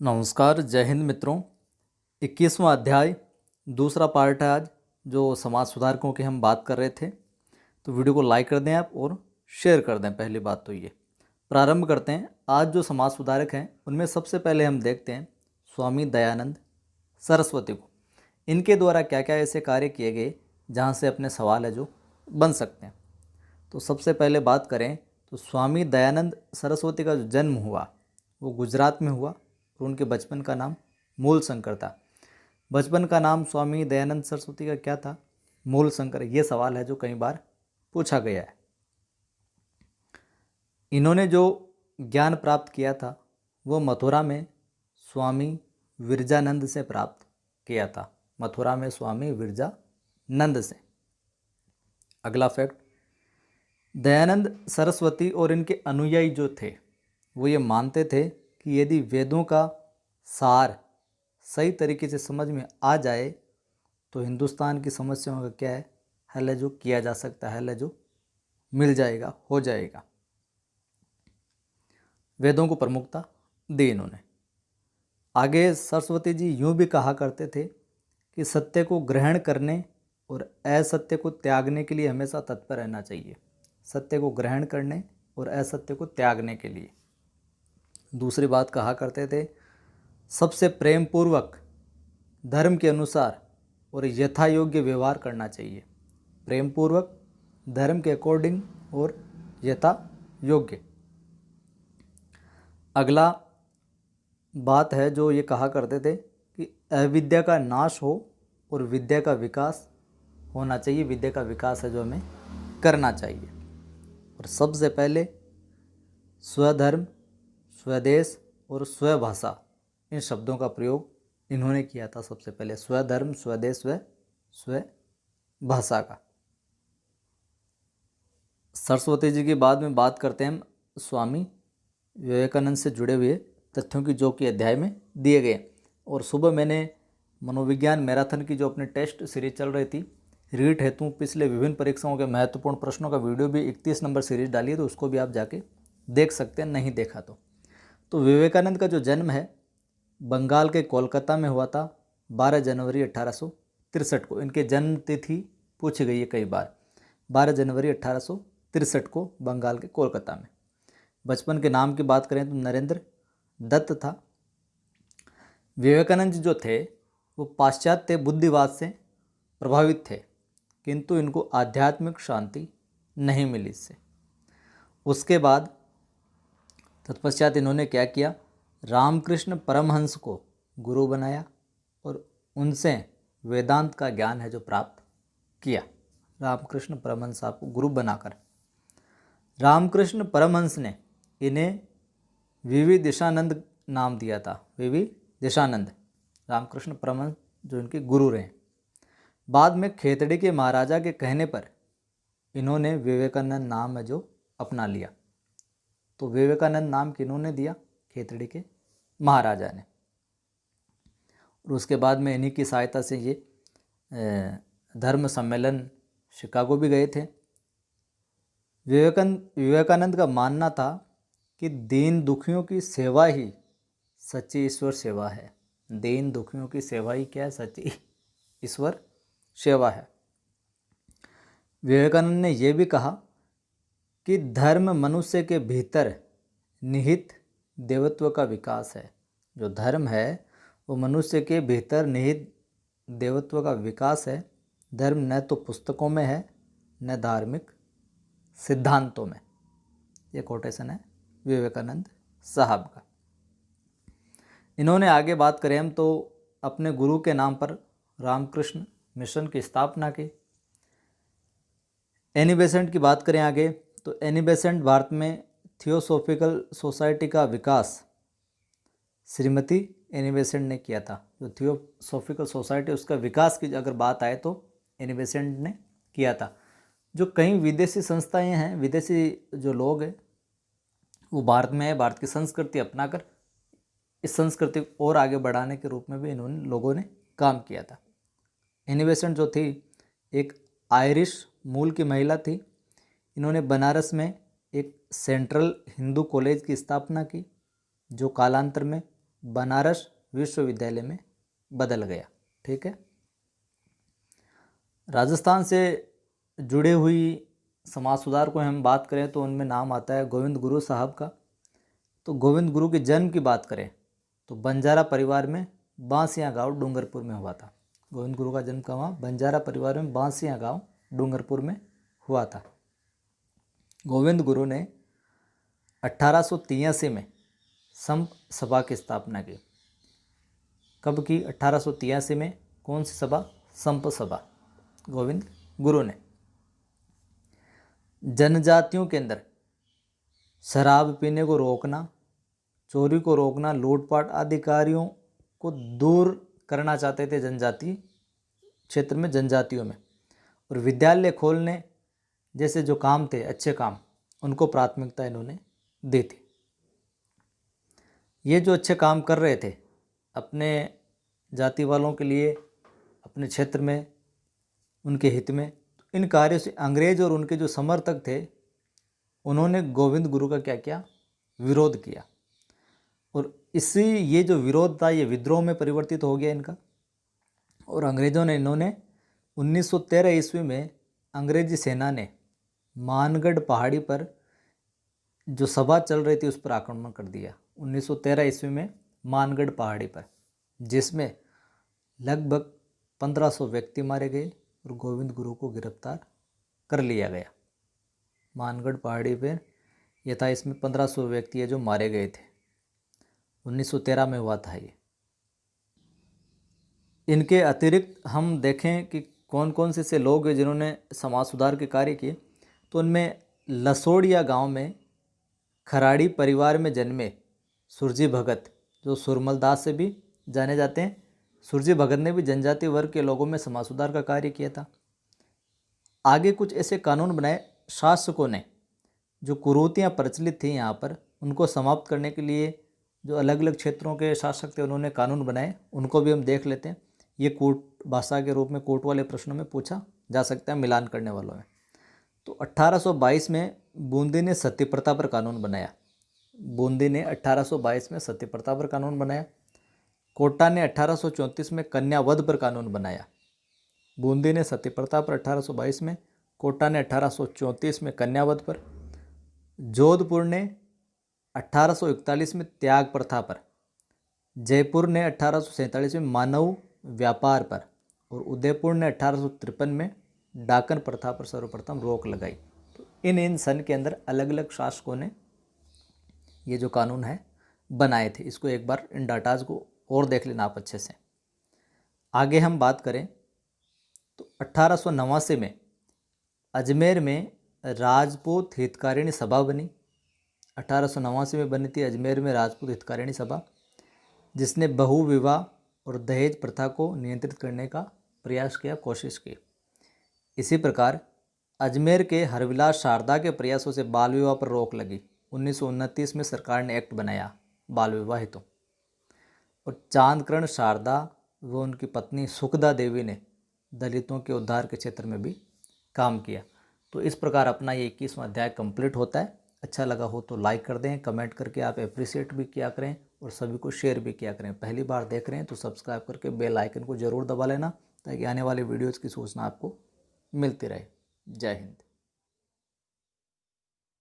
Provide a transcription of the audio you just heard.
नमस्कार, जय हिंद मित्रों। 21वां अध्याय दूसरा पार्ट है आज, जो समाज सुधारकों की हम बात कर रहे थे। तो वीडियो को लाइक कर दें आप और शेयर कर दें। पहली बात तो ये प्रारंभ करते हैं। आज जो समाज सुधारक हैं उनमें सबसे पहले हम देखते हैं स्वामी दयानंद सरस्वती को। इनके द्वारा क्या क्या ऐसे कार्य किए गए जहाँ से अपने सवाल है जो बन सकते हैं। तो सबसे पहले बात करें तो स्वामी दयानंद सरस्वती का जो जन्म हुआ वो गुजरात में हुआ और उनके बचपन का नाम मूल शंकर था। बचपन का नाम स्वामी दयानंद सरस्वती का क्या था? मूल शंकर। ये सवाल है जो कई बार पूछा गया है। इन्होंने जो ज्ञान प्राप्त किया था वो मथुरा में स्वामी विरजानंद से प्राप्त किया था। मथुरा में स्वामी विरजानंद से। अगला फैक्ट, दयानंद सरस्वती और इनके अनुयायी जो थे वो ये मानते थे कि यदि वेदों का सार सही तरीके से समझ में आ जाए तो हिंदुस्तान की समस्याओं का क्या है, हल है जो किया जा सकता है, हल है जो मिल जाएगा, हो जाएगा। वेदों को प्रमुखता दी इन्होंने। आगे सरस्वती जी यूँ भी कहा करते थे कि सत्य को ग्रहण करने और असत्य को त्यागने के लिए हमेशा तत्पर रहना चाहिए। सत्य को ग्रहण करने और असत्य को त्यागने के लिए। दूसरी बात कहा करते थे, सबसे प्रेम पूर्वक धर्म के अनुसार और यथा योग्य व्यवहार करना चाहिए। प्रेम पूर्वक धर्म के अकॉर्डिंग और यथा योग्य। अगला बात है जो ये कहा करते थे कि अविद्या का नाश हो और विद्या का विकास होना चाहिए। विद्या का विकास है जो हमें करना चाहिए। और सबसे पहले स्वधर्म, स्वदेश और स्वभाषा, इन शब्दों का प्रयोग इन्होंने किया था। सबसे पहले स्वधर्म, स्वदेश व स्वभाषा का। सरस्वती जी के बाद में बात करते हैं हम स्वामी विवेकानंद से जुड़े हुए तथ्यों की, जो कि अध्याय में दिए गए। और सुबह मैंने मनोविज्ञान मैराथन की जो अपने टेस्ट सीरीज चल रही थी, रीट हेतु पिछले विभिन्न परीक्षाओं के महत्वपूर्ण प्रश्नों का वीडियो भी 31 नंबर सीरीज डाली है, तो उसको भी आप जाके देख सकते हैं, नहीं देखा तो विवेकानंद का जो जन्म है बंगाल के कोलकाता में हुआ था 12 जनवरी 1863 को। इनके जन्म तिथि पूछी गई है कई बार। 12 जनवरी 1863 को बंगाल के कोलकाता में। बचपन के नाम की बात करें तो नरेंद्र दत्त था। विवेकानंद जो थे वो पाश्चात्य बुद्धिवाद से प्रभावित थे, किंतु इनको आध्यात्मिक शांति नहीं मिली इससे। उसके बाद तत्पश्चात इन्होंने क्या किया, रामकृष्ण परमहंस को गुरु बनाया और उनसे वेदांत का ज्ञान है जो प्राप्त किया। रामकृष्ण परमहंस साहब को गुरु बनाकर रामकृष्ण परमहंस ने इन्हें वीवी दिशानंद नाम दिया था। वीवी दिशानंद, रामकृष्ण परमहंस जो इनके गुरु रहे। बाद में खेतड़ी के महाराजा के कहने पर इन्होंने विवेकानंद नाम है जो अपना लिया। तो विवेकानंद नाम किन्होंने दिया? खेतड़ी के महाराजा ने। और उसके बाद में इन्हीं की सहायता से ये धर्म सम्मेलन शिकागो भी गए थे। विवेकानंद का मानना था कि दीन दुखियों की सेवा ही सच्ची ईश्वर सेवा है। दीन दुखियों की सेवा ही क्या है? सच्ची ईश्वर सेवा है। विवेकानंद ने यह भी कहा कि धर्म मनुष्य के भीतर निहित देवत्व का विकास है। जो धर्म है वो मनुष्य के भीतर निहित देवत्व का विकास है। धर्म न तो पुस्तकों में है न धार्मिक सिद्धांतों में। ये कोटेशन है विवेकानंद साहब का। इन्होंने आगे बात करें हम तो अपने गुरु के नाम पर रामकृष्ण मिशन की स्थापना की। एनी बेसेंट की बात करें आगे तो एनी बेसेंट भारत में थियोसॉफिकल सोसाइटी का विकास श्रीमती एनी बेसेंट ने किया था। जो थियोसॉफिकल सोसाइटी उसका विकास की अगर बात आए तो एनी बेसेंट ने किया था। जो कई विदेशी संस्थाएं हैं, विदेशी जो लोग हैं वो भारत में है, भारत की संस्कृति अपनाकर इस संस्कृति को और आगे बढ़ाने के रूप में भी इन्होंने लोगों ने काम किया था। एनी बेसेंट जो थी एक आयरिश मूल की महिला थी। इन्होंने बनारस में एक सेंट्रल हिंदू कॉलेज की स्थापना की, जो कालांतर में बनारस विश्वविद्यालय में बदल गया। ठीक है। राजस्थान से जुड़े हुई समाज सुधार को हम बात करें तो उनमें नाम आता है गोविंद गुरु साहब का। तो गोविंद गुरु के जन्म की बात करें तो बंजारा परिवार में बांसिया गांव डूंगरपुर में हुआ था। गोविंद गुरु का जन्म कहाँ? बंजारा परिवार में बांसिया गांव डूंगरपुर में हुआ था। गोविंद गुरु ने 1883 में संप सभा की स्थापना की। कब की? 1883 में। कौन सी सभा? संप सभा। गोविंद गुरु ने जनजातियों के अंदर शराब पीने को रोकना, चोरी को रोकना, लूटपाट आदि कार्यों को दूर करना चाहते थे जनजाति क्षेत्र में, जनजातियों में। और विद्यालय खोलने जैसे जो काम थे, अच्छे काम, उनको प्राथमिकता इन्होंने दी थी। ये जो अच्छे काम कर रहे थे अपने जाति वालों के लिए, अपने क्षेत्र में, उनके हित में, इन कार्यों से अंग्रेज और उनके जो समर्थक थे उन्होंने गोविंद गुरु का क्या किया? विरोध किया। और इसी ये जो विरोध था ये विद्रोह में परिवर्तित हो गया इनका। और अंग्रेज़ों ने इन्होंने 1913 ईस्वी में अंग्रेजी सेना ने मानगढ़ पहाड़ी पर जो सभा चल रही थी उस पर आक्रमण कर दिया। 1913 ईस्वी में मानगढ़ पहाड़ी पर, जिसमें लगभग 1500 व्यक्ति मारे गए और गोविंद गुरु को गिरफ्तार कर लिया गया। मानगढ़ पहाड़ी पर यह था, इसमें 1500 व्यक्ति है जो मारे गए थे। 1913 में हुआ था ये। इनके अतिरिक्त हम देखें कि कौन कौन से लोग हैं जिन्होंने समाज सुधार के कार्य किए, तो उनमें लसोड़िया गांव में खराड़ी परिवार में जन्मे सुरजी भगत, जो सुरमल दास से भी जाने जाते हैं, सुरजी भगत ने भी जनजाति वर्ग के लोगों में समाज सुधार का कार्य किया था। आगे कुछ ऐसे कानून बनाए शासकों ने, जो कुरीतियाँ प्रचलित थी यहाँ पर, उनको समाप्त करने के लिए जो अलग अलग क्षेत्रों के शासक थे उन्होंने कानून बनाए, उनको भी हम देख लेते हैं। ये कोर्ट भाषा के रूप में कोर्ट वाले प्रश्नों में पूछा जा सकता है मिलान करने वालों में। तो 1822 में बूंदी ने सती प्रथा पर कानून बनाया। बूंदी ने 1822 में सती प्रथा पर कानून बनाया। कोटा ने 1834 में कन्या वध पर कानून बनाया। बूंदी ने सती प्रथा पर 1822 में, कोटा ने 1834 में कन्या वध पर, जोधपुर ने 1841 में त्याग प्रथा पर, जयपुर ने 1847 में मानव व्यापार पर और उदयपुर ने 1853 में डाकन प्रथा पर सर्वप्रथम रोक लगाई। तो इन सन के अंदर अलग अलग शासकों ने ये जो कानून है बनाए थे। इसको एक बार इन डाटाज को और देख लेना आप अच्छे से। आगे हम बात करें तो 1889 में अजमेर में राजपूत हितकारिणी सभा बनी। 1889 में बनी थी अजमेर में राजपूत हितकारिणी सभा, जिसने बहु विवाह और दहेज प्रथा को नियंत्रित करने का प्रयास किया, कोशिश की। इसी प्रकार अजमेर के हरविलास शारदा के प्रयासों से बाल विवाह पर रोक लगी। 1929 में सरकार ने एक्ट बनाया बाल विवाह हेतु। और चांदकर्ण शारदा व उनकी पत्नी सुखदा देवी ने दलितों के उद्धार के क्षेत्र में भी काम किया। तो इस प्रकार अपना ये 21वां अध्याय कंप्लीट होता है। अच्छा लगा हो तो लाइक कर दें, कमेंट करके आप अप्रिशिएट भी किया करें और सभी को शेयर भी किया करें। पहली बार देख रहे हैं तो सब्सक्राइब करके बेल आइकन को ज़रूर दबा लेना, ताकि आने वाले वीडियोज़ की सूचना आपको मिलती रहे। जय हिंद।